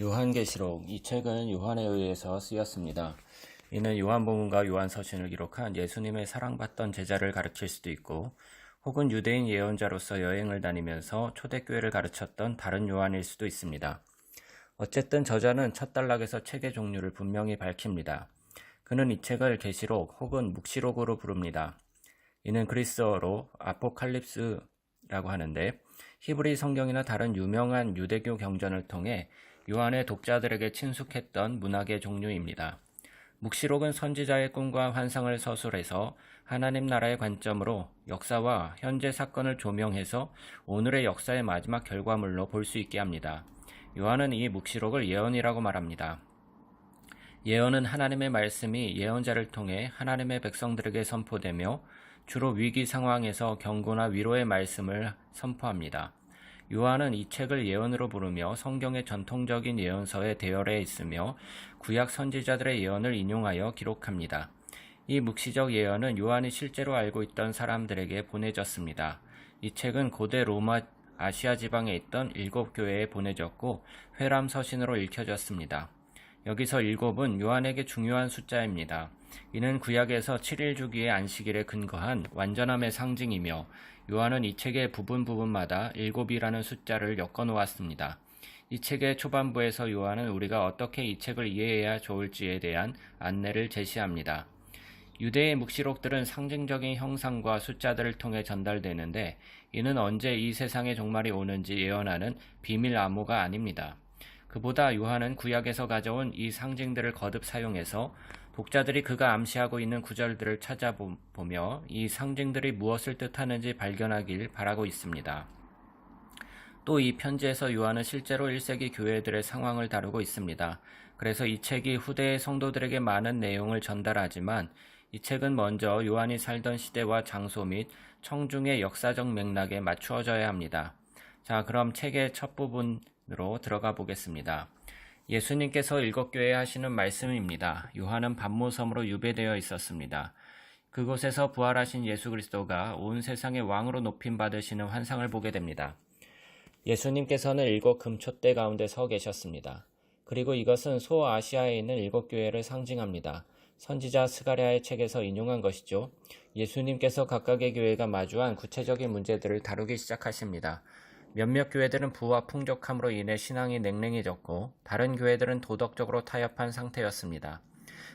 요한계시록 이 책은 요한에 의해서 쓰였습니다. 이는 요한복음과 요한서신을 기록한 예수님의 사랑받던 제자를 가르칠 수도 있고 혹은 유대인 예언자로서 여행을 다니면서 초대교회를 가르쳤던 다른 요한일 수도 있습니다. 어쨌든 저자는 첫 단락에서 책의 종류를 분명히 밝힙니다. 그는 이 책을 계시록 혹은 묵시록으로 부릅니다. 이는 그리스어로 아포칼립스라고 하는데 히브리 성경이나 다른 유명한 유대교 경전을 통해 요한의 독자들에게 친숙했던 문학의 종류입니다. 묵시록은 선지자의 꿈과 환상을 서술해서 하나님 나라의 관점으로 역사와 현재 사건을 조명해서 오늘의 역사의 마지막 결과물로 볼 수 있게 합니다. 요한은 이 묵시록을 예언이라고 말합니다. 예언은 하나님의 말씀이 예언자를 통해 하나님의 백성들에게 선포되며 주로 위기 상황에서 경고나 위로의 말씀을 선포합니다. 요한은 이 책을 예언으로 부르며 성경의 전통적인 예언서에 대열해 있으며 구약 선지자들의 예언을 인용하여 기록합니다. 이 묵시적 예언은 요한이 실제로 알고 있던 사람들에게 보내졌습니다. 이 책은 고대 로마 아시아 지방에 있던 7교회에 보내졌고 회람 서신으로 읽혀졌습니다. 여기서 7은 요한에게 중요한 숫자입니다. 이는 구약에서 7일 주기의 안식일에 근거한 완전함의 상징이며 요한은 이 책의 부분마다 7이라는 숫자를 엮어 놓았습니다. 이 책의 초반부에서 요한은 우리가 어떻게 이 책을 이해해야 좋을지에 대한 안내를 제시합니다. 유대의 묵시록들은 상징적인 형상과 숫자들을 통해 전달되는데 이는 언제 이 세상의 종말이 오는지 예언하는 비밀 암호가 아닙니다. 그보다 요한은 구약에서 가져온 이 상징들을 거듭 사용해서 독자들이 그가 암시하고 있는 구절들을 찾아보며 이 상징들이 무엇을 뜻하는지 발견하길 바라고 있습니다. 또 이 편지에서 요한은 실제로 1세기 교회들의 상황을 다루고 있습니다. 그래서 이 책이 후대의 성도들에게 많은 내용을 전달하지만 이 책은 먼저 요한이 살던 시대와 장소 및 청중의 역사적 맥락에 맞추어져야 합니다. 자, 그럼 책의 첫 부분으로 들어가 보겠습니다. 예수님께서 7교회에 하시는 말씀입니다. 요한은 반모섬으로 유배되어 있었습니다. 그곳에서 부활하신 예수 그리스도가 온 세상의 왕으로 높임 받으시는 환상을 보게 됩니다. 예수님께서는 7 금촛대 가운데 서 계셨습니다. 그리고 이것은 소아시아에 있는 7교회를 상징합니다. 선지자 스가랴의 책에서 인용한 것이죠. 예수님께서 각각의 교회가 마주한 구체적인 문제들을 다루기 시작하십니다. 몇몇 교회들은 부와 풍족함으로 인해 신앙이 냉랭해졌고 다른 교회들은 도덕적으로 타협한 상태였습니다.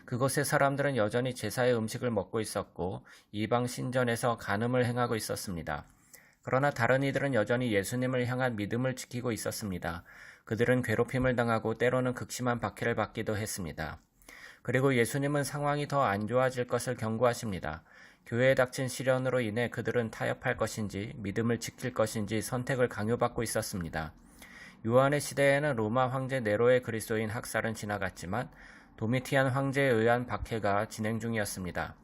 그곳의 사람들은 여전히 제사의 음식을 먹고 있었고 이방 신전에서 간음을 행하고 있었습니다. 그러나 다른 이들은 여전히 예수님을 향한 믿음을 지키고 있었습니다. 그들은 괴롭힘을 당하고 때로는 극심한 박해를 받기도 했습니다. 그리고 예수님은 상황이 더 안 좋아질 것을 경고하십니다. 교회에 닥친 시련으로 인해 그들은 타협할 것인지 믿음을 지킬 것인지 선택을 강요받고 있었습니다. 요한의 시대에는 로마 황제 네로의 그리스도인 학살은 지나갔지만 도미티안 황제에 의한 박해가 진행 중이었습니다.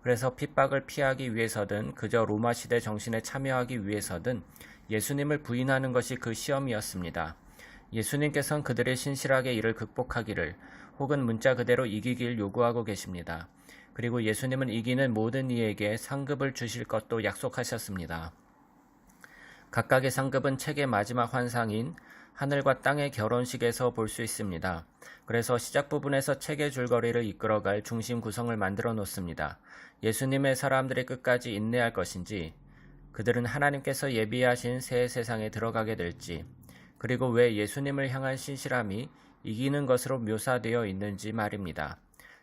그래서 핍박을 피하기 위해서든 그저 로마 시대 정신에 참여하기 위해서든 예수님을 부인하는 것이 그 시험이었습니다. 예수님께서는 그들의 신실하게 이를 극복하기를 혹은 문자 그대로 이기길 요구하고 계십니다. 그리고 예수님은 이기는 모든 이에게 상급을 주실 것도 약속하셨습니다. 각각의 상급은 책의 마지막 환상인 하늘과 땅의 결혼식에서 볼 수 있습니다. 그래서 시작 부분에서 책의 줄거리를 이끌어갈 중심 구성을 만들어 놓습니다. 예수님의 사람들이 끝까지 인내할 것인지, 그들은 하나님께서 예비하신 새 세상에 들어가게 될지, 그리고 왜 예수님을 향한 신실함이 이기는 것으로 묘사되어 있는지 말입니다.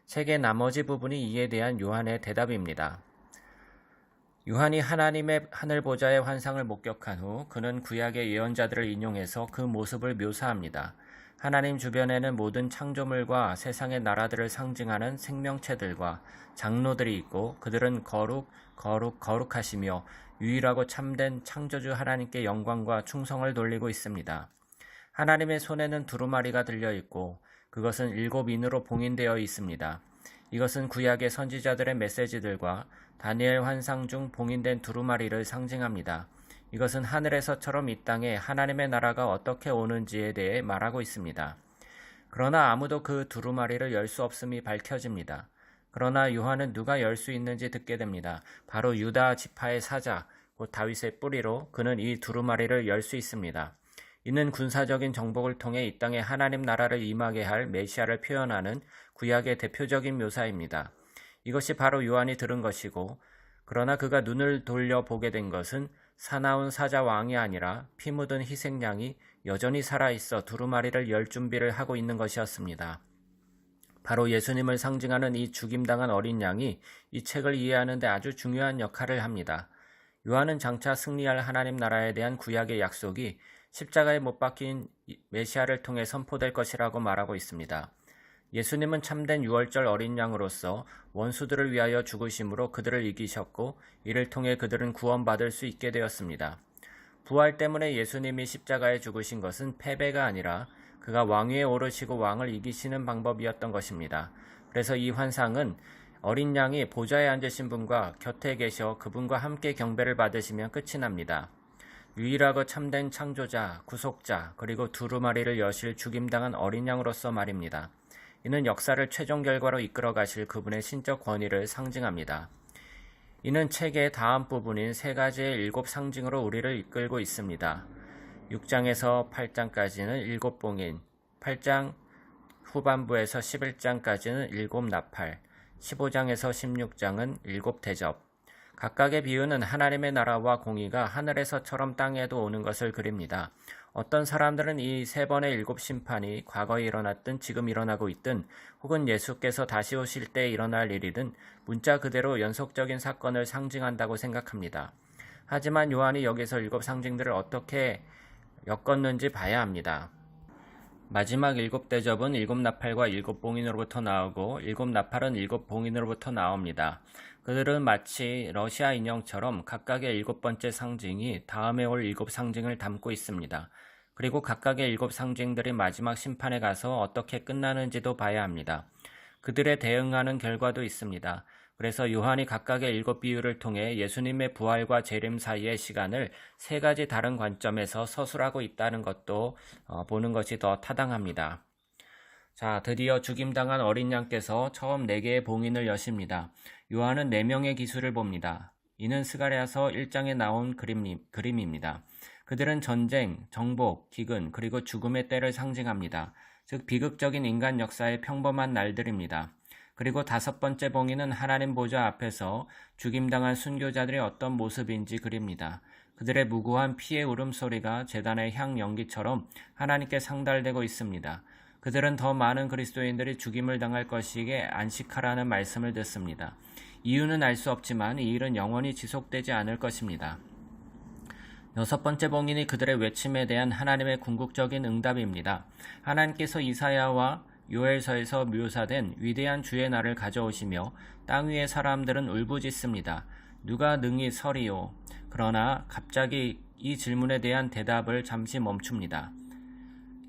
책의 나머지 부분이 이에 대한 요한의 대답입니다. 요한이 하나님의 하늘 보좌의 환상을 목격한 후 그는 구약의 예언자들을 인용해서 그 모습을 묘사합니다. 하나님 주변에는 모든 창조물과 세상의 나라들을 상징하는 생명체들과 장로들이 있고 그들은 거룩하시며 유일하고 참된 창조주 하나님께 영광과 충성을 돌리고 있습니다. 하나님의 손에는 두루마리가 들려있고 그것은 7인으로 봉인되어 있습니다. 이것은 구약의 선지자들의 메시지들과 다니엘 환상 중 봉인된 두루마리를 상징합니다. 이것은 하늘에서처럼 이 땅에 하나님의 나라가 어떻게 오는지에 대해 말하고 있습니다. 그러나 아무도 그 두루마리를 열 수 없음이 밝혀집니다. 그러나 요한은 누가 열 수 있는지 듣게 됩니다. 바로 유다 지파의 사자, 곧 다윗의 뿌리로 그는 이 두루마리를 열 수 있습니다. 이는 군사적인 정복을 통해 이 땅에 하나님 나라를 임하게 할 메시아를 표현하는 구약의 대표적인 묘사입니다. 이것이 바로 요한이 들은 것이고, 그러나 그가 눈을 돌려보게 된 것은 사나운 사자 왕이 아니라 피 묻은 희생양이 여전히 살아있어 두루마리를 열 준비를 하고 있는 것이었습니다. 바로 예수님을 상징하는 이 죽임당한 어린 양이 이 책을 이해하는 데 아주 중요한 역할을 합니다. 요한은 장차 승리할 하나님 나라에 대한 구약의 약속이 십자가에 못 박힌 메시아를 통해 선포될 것이라고 말하고 있습니다. 예수님은 참된 유월절 어린 양으로서 원수들을 위하여 죽으심으로 그들을 이기셨고, 이를 통해 그들은 구원받을 수 있게 되었습니다. 부활 때문에 예수님이 십자가에 죽으신 것은 패배가 아니라 그가 왕위에 오르시고 왕을 이기시는 방법이었던 것입니다. 그래서 이 환상은 어린 양이 보좌에 앉으신 분과 곁에 계셔 그분과 함께 경배를 받으시면 끝이 납니다. 유일하고 참된 창조자, 구속자, 그리고 두루마리를 여실 죽임당한 어린 양으로서 말입니다. 이는 역사를 최종 결과로 이끌어 가실 그분의 신적 권위를 상징합니다. 이는 책의 다음 부분인 세 가지의 일곱 상징으로 우리를 이끌고 있습니다. 6장에서 8장까지는 일곱 봉인, 8장 후반부에서 11장까지는 일곱 나팔, 15장에서 16장은 일곱 대접. 각각의 비유는 하나님의 나라와 공의가 하늘에서처럼 땅에도 오는 것을 그립니다. 어떤 사람들은 이 세 번의 일곱 심판이 과거에 일어났든 지금 일어나고 있든 혹은 예수께서 다시 오실 때 일어날 일이든 문자 그대로 연속적인 사건을 상징한다고 생각합니다. 하지만 요한이 여기서 일곱 상징들을 어떻게 엮었는지 봐야 합니다. 마지막 일곱 대접은 일곱 나팔과 일곱 봉인으로부터 나오고, 일곱 나팔은 일곱 봉인으로부터 나옵니다. 그들은 마치 러시아 인형처럼 각각의 일곱 번째 상징이 다음에 올 일곱 상징을 담고 있습니다. 그리고 각각의 일곱 상징들이 마지막 심판에 가서 어떻게 끝나는지도 봐야 합니다. 그들에 대응하는 결과도 있습니다. 그래서 요한이 각각의 일곱 비유를 통해 예수님의 부활과 재림 사이의 시간을 세 가지 다른 관점에서 서술하고 있다는 것도 보는 것이 더 타당합니다. 자, 드디어 죽임당한 어린 양께서 처음 4개의 봉인을 여십니다. 요한은 4명의 기수를 봅니다. 이는 스가랴서 1장에 나온 그림입니다. 그들은 전쟁, 정복, 기근, 그리고 죽음의 때를 상징합니다. 즉 비극적인 인간 역사의 평범한 날들입니다. 그리고 5번째 봉인은 하나님 보좌 앞에서 죽임당한 순교자들이 어떤 모습인지 그립니다. 그들의 무고한 피의 울음소리가 제단의 향 연기처럼 하나님께 상달되고 있습니다. 그들은 더 많은 그리스도인들이 죽임을 당할 것이기에 안식하라는 말씀을 듣습니다. 이유는 알 수 없지만 이 일은 영원히 지속되지 않을 것입니다. 6번째 봉인이 그들의 외침에 대한 하나님의 궁극적인 응답입니다. 하나님께서 이사야와 요엘서에서 묘사된 위대한 주의 날을 가져오시며 땅 위의 사람들은 울부짖습니다. 누가 능히 서리요? 그러나 갑자기 이 질문에 대한 대답을 잠시 멈춥니다.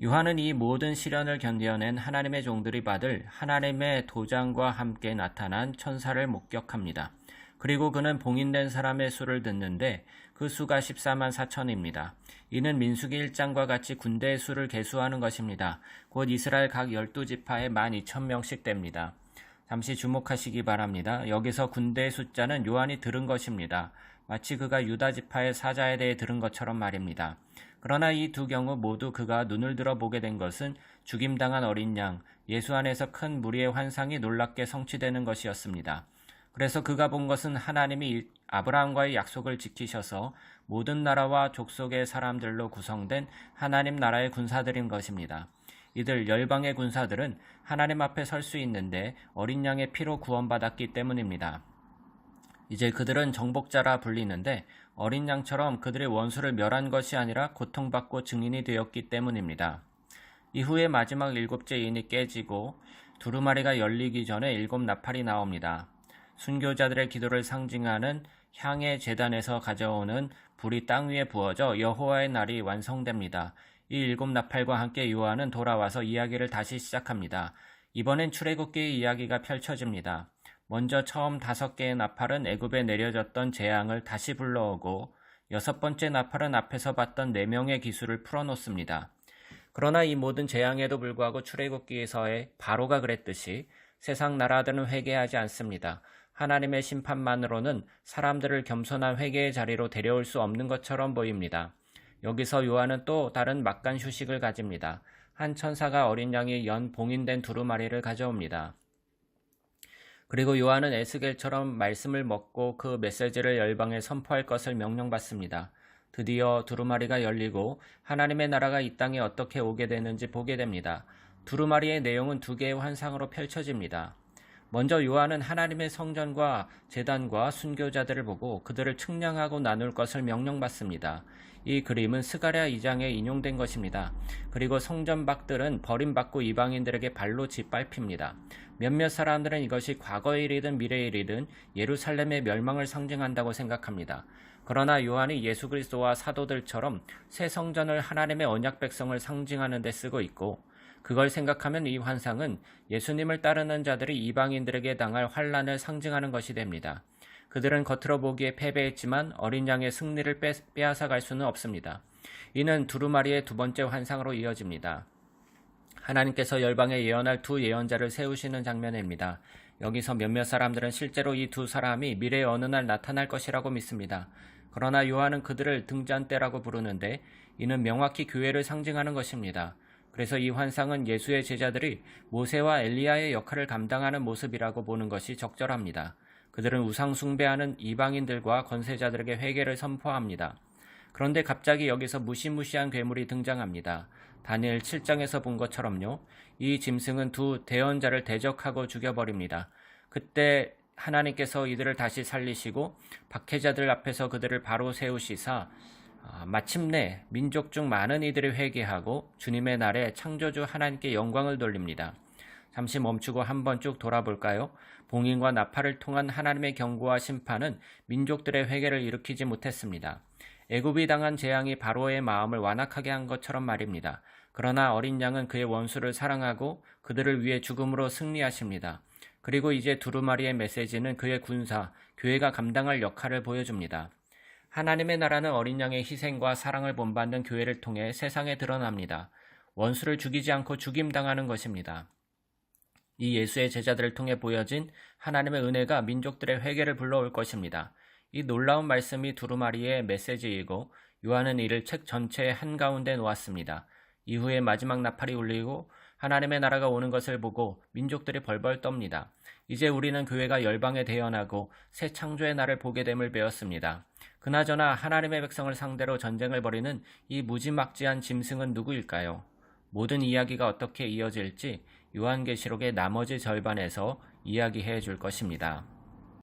요한은 이 모든 시련을 견뎌낸 하나님의 종들이 받을 하나님의 도장과 함께 나타난 천사를 목격합니다. 그리고 그는 봉인된 사람의 수를 듣는데 그 수가 14만 4천입니다. 이는 민수기 1장과 같이 군대의 수를 계수하는 것입니다. 곧 이스라엘 각 12지파에 12,000명씩 됩니다. 잠시 주목하시기 바랍니다. 여기서 군대의 숫자는 요한이 들은 것입니다. 마치 그가 유다 지파의 사자에 대해 들은 것처럼 말입니다. 그러나 이 두 경우 모두 그가 눈을 들어보게 된 것은 죽임당한 어린 양, 예수 안에서 큰 무리의 환상이 놀랍게 성취되는 것이었습니다. 그래서 그가 본 것은 하나님이 아브라함과의 약속을 지키셔서 모든 나라와 족속의 사람들로 구성된 하나님 나라의 군사들인 것입니다. 이들 열방의 군사들은 하나님 앞에 설 수 있는데 어린 양의 피로 구원받았기 때문입니다. 이제 그들은 정복자라 불리는데 어린 양처럼 그들의 원수를 멸한 것이 아니라 고통받고 증인이 되었기 때문입니다. 이후에 마지막 7째 인이 깨지고 두루마리가 열리기 전에 7 나팔이 나옵니다. 순교자들의 기도를 상징하는 향의 제단에서 가져오는 불이 땅 위에 부어져 여호와의 날이 완성됩니다. 이 7 나팔과 함께 요한은 돌아와서 이야기를 다시 시작합니다. 이번엔 출애굽기의 이야기가 펼쳐집니다. 먼저 처음 5개의 나팔은 애굽에 내려졌던 재앙을 다시 불러오고 6번째 나팔은 앞에서 봤던 4명의 기수를 풀어놓습니다. 그러나 이 모든 재앙에도 불구하고 출애굽기에서의 바로가 그랬듯이 세상 나라들은 회개하지 않습니다. 하나님의 심판만으로는 사람들을 겸손한 회개의 자리로 데려올 수 없는 것처럼 보입니다. 여기서 요한은 또 다른 막간 휴식을 가집니다. 한 천사가 어린 양이 연 봉인된 두루마리를 가져옵니다. 그리고 요한은 에스겔처럼 말씀을 먹고 그 메시지를 열방에 선포할 것을 명령받습니다. 드디어 두루마리가 열리고 하나님의 나라가 이 땅에 어떻게 오게 되는지 보게 됩니다. 두루마리의 내용은 두 개의 환상으로 펼쳐집니다. 먼저 요한은 하나님의 성전과 제단과 순교자들을 보고 그들을 측량하고 나눌 것을 명령받습니다. 이 그림은 스가랴 2장에 인용된 것입니다. 그리고 성전 밖들은 버림받고 이방인들에게 발로 짓밟힙니다. 몇몇 사람들은 이것이 과거의 일이든 미래의 일이든 예루살렘의 멸망을 상징한다고 생각합니다. 그러나 요한이 예수 그리스도와 사도들처럼 새 성전을 하나님의 언약 백성을 상징하는 데 쓰고 있고, 그걸 생각하면 이 환상은 예수님을 따르는 자들이 이방인들에게 당할 환란을 상징하는 것이 됩니다. 그들은 겉으로 보기에 패배했지만 어린 양의 승리를 빼앗아갈 수는 없습니다. 이는 두루마리의 두 번째 환상으로 이어집니다. 하나님께서 열방에 예언할 두 예언자를 세우시는 장면입니다. 여기서 몇몇 사람들은 실제로 이 두 사람이 미래의 어느 날 나타날 것이라고 믿습니다. 그러나 요한은 그들을 등잔대라고 부르는데 이는 명확히 교회를 상징하는 것입니다. 그래서 이 환상은 예수의 제자들이 모세와 엘리야의 역할을 감당하는 모습이라고 보는 것이 적절합니다. 그들은 우상 숭배하는 이방인들과 권세자들에게 회개를 선포합니다. 그런데 갑자기 여기서 무시무시한 괴물이 등장합니다. 다니엘 7장에서 본 것처럼요. 이 짐승은 두 대언자를 대적하고 죽여버립니다. 그때 하나님께서 이들을 다시 살리시고 박해자들 앞에서 그들을 바로 세우시사 마침내 민족 중 많은 이들이 회개하고 주님의 날에 창조주 하나님께 영광을 돌립니다. 잠시 멈추고 한번 쭉 돌아볼까요? 봉인과 나팔을 통한 하나님의 경고와 심판은 민족들의 회개를 일으키지 못했습니다. 애굽이 당한 재앙이 바로의 마음을 완악하게 한 것처럼 말입니다. 그러나 어린 양은 그의 원수를 사랑하고 그들을 위해 죽음으로 승리하십니다. 그리고 이제 두루마리의 메시지는 그의 군사, 교회가 감당할 역할을 보여줍니다. 하나님의 나라는 어린 양의 희생과 사랑을 본받는 교회를 통해 세상에 드러납니다. 원수를 죽이지 않고 죽임당하는 것입니다. 이 예수의 제자들을 통해 보여진 하나님의 은혜가 민족들의 회개를 불러올 것입니다. 이 놀라운 말씀이 두루마리의 메시지이고 요한은 이를 책 전체의 한가운데 놓았습니다. 이후에 마지막 나팔이 울리고 하나님의 나라가 오는 것을 보고 민족들이 벌벌 떱니다. 이제 우리는 교회가 열방에 대언하고 새 창조의 날을 보게 됨을 배웠습니다. 그나저나 하나님의 백성을 상대로 전쟁을 벌이는 이 무지막지한 짐승은 누구일까요? 모든 이야기가 어떻게 이어질지 요한계시록의 나머지 절반에서 이야기해 줄 것입니다.